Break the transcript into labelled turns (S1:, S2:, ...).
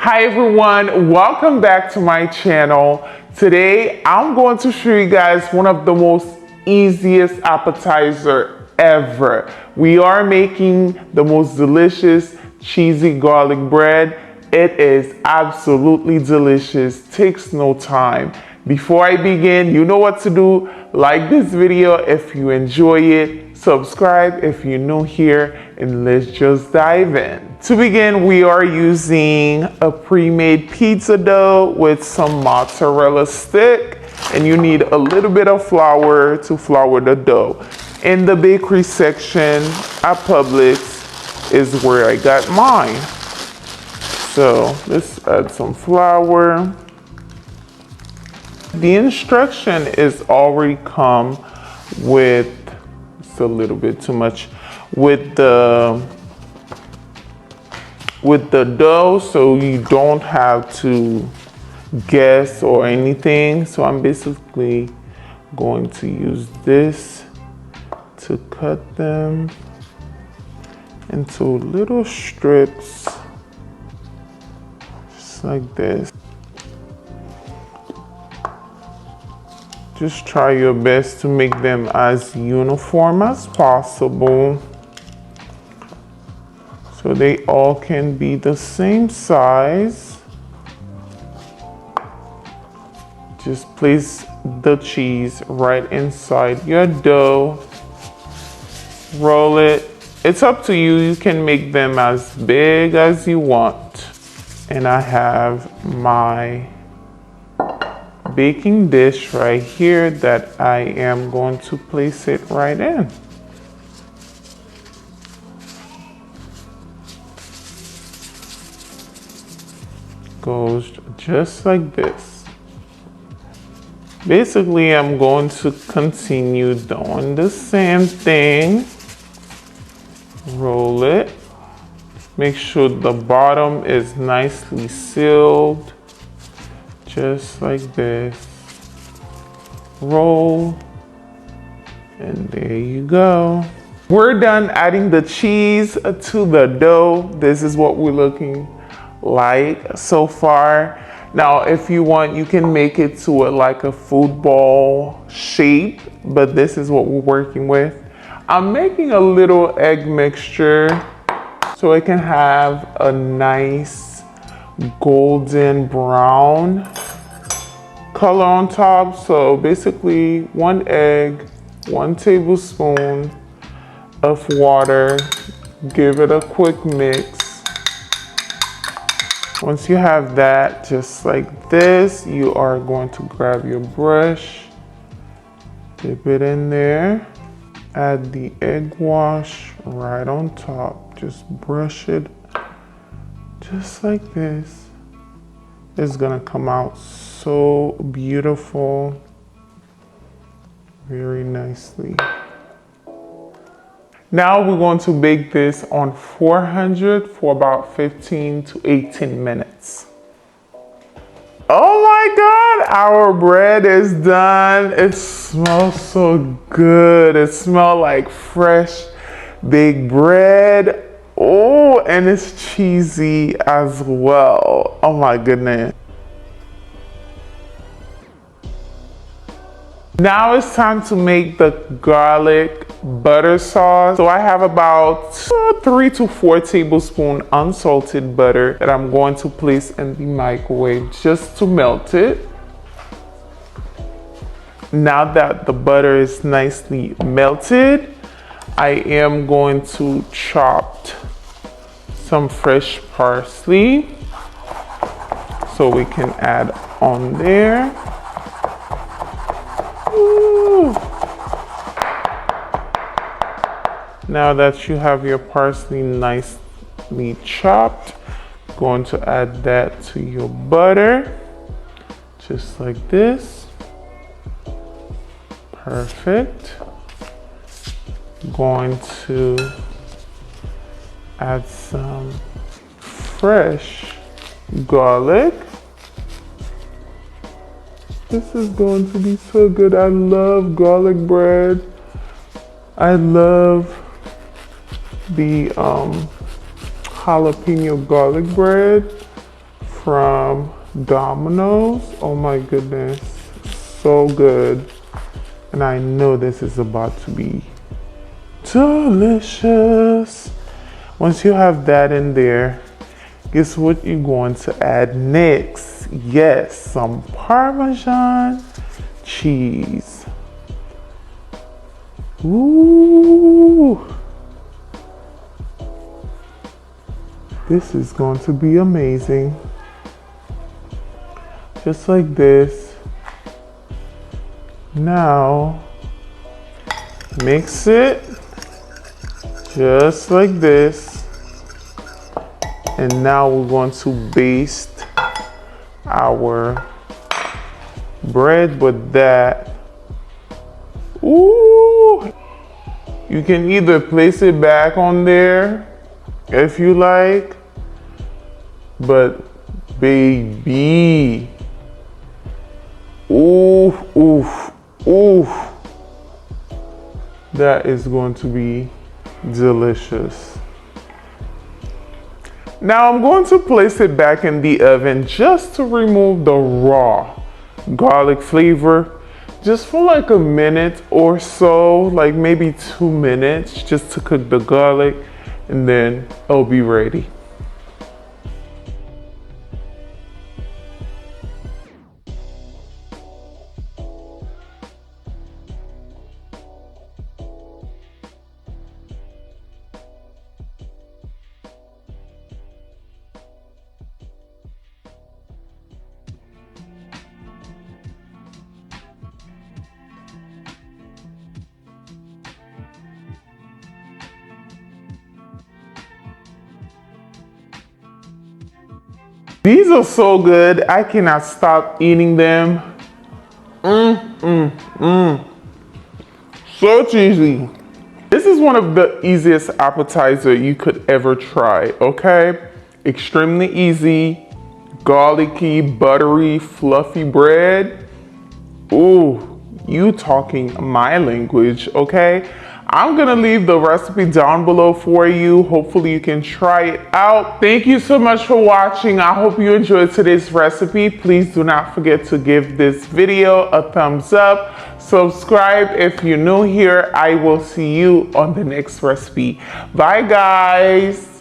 S1: Hi everyone, welcome back to my channel. Today I'm going to show you guys one of the most easiest appetizer ever. We are making the most delicious cheesy garlic bread. It is absolutely delicious, takes no time. Before I begin, you know what to do. Like this video if you enjoy it, subscribe if you're new here, and let's just dive in. To begin, we are using a pre-made pizza dough with some mozzarella stick, and you need a little bit of flour to flour the dough. In the bakery section at Publix is where I got mine. So let's add some flour. The instruction is already come with, it's a little bit too much, with the dough, so you don't have to guess or anything. So I'm basically going to use this to cut them into little strips, just like this. Just try your best to make them as uniform as possible so they all can be the same size. Just place the cheese right inside your dough. Roll it. It's up to you. You can make them as big as you want. And I have my baking dish right here that I am going to place it right in. Goes just like this. Basically, I'm going to continue doing the same thing. Roll it. Make sure the bottom is nicely sealed. Just like this. Roll. And there you go. We're done adding the cheese to the dough. This is what we're looking like so far. Now, if you want, you can make it to like a football shape, but this is what we're working with. I'm making a little egg mixture so it can have a nice golden brown color on top. So basically 1 egg, 1 tablespoon of water. Give it a quick mix. Once you have that, just like this, you are going to grab your brush, dip it in there, add the egg wash right on top. Just brush it just like this. It's gonna come out so beautiful, very nicely. Now we're going to bake this on 400 for about 15 to 18 minutes. Oh my God, our bread is done. It smells so good. It smells like fresh baked bread. Oh, and it's cheesy as well. Oh my goodness. Now it's time to make the garlic butter sauce. So I have about 3 to 4 tablespoons unsalted butter that I'm going to place in the microwave just to melt it. Now that the butter is nicely melted, I am going to chop some fresh parsley so we can add on there. Ooh. Now that you have your parsley nicely chopped, going to add that to your butter, just like this. Perfect. Going to add some fresh garlic. This is going to be so good. I love garlic bread. I love the jalapeno garlic bread from Domino's. Oh my goodness, so good. And I know this is about to be delicious. Once you have that in there, guess what you're going to add next? Yes, some Parmesan cheese. Ooh. This is going to be amazing. Just like this. Now, mix it just like this. And now we're going to baste our bread with that. Ooh! You can either place it back on there if you like, but baby, ooh, oof, oof, that is going to be delicious. Now I'm going to place it back in the oven just to remove the raw garlic flavor, just for like a minute or so, like maybe 2 minutes, just to cook the garlic, and then it'll be ready. These are so good. I cannot stop eating them. So cheesy. This is one of the easiest appetizer you could ever try, okay? Extremely easy, garlicky, buttery, fluffy bread. Ooh, you talking my language, okay? I'm gonna leave the recipe down below for you. Hopefully you can try it out. Thank you so much for watching. I hope you enjoyed today's recipe. Please do not forget to give this video a thumbs up. Subscribe if you're new here. I will see you on the next recipe. Bye guys.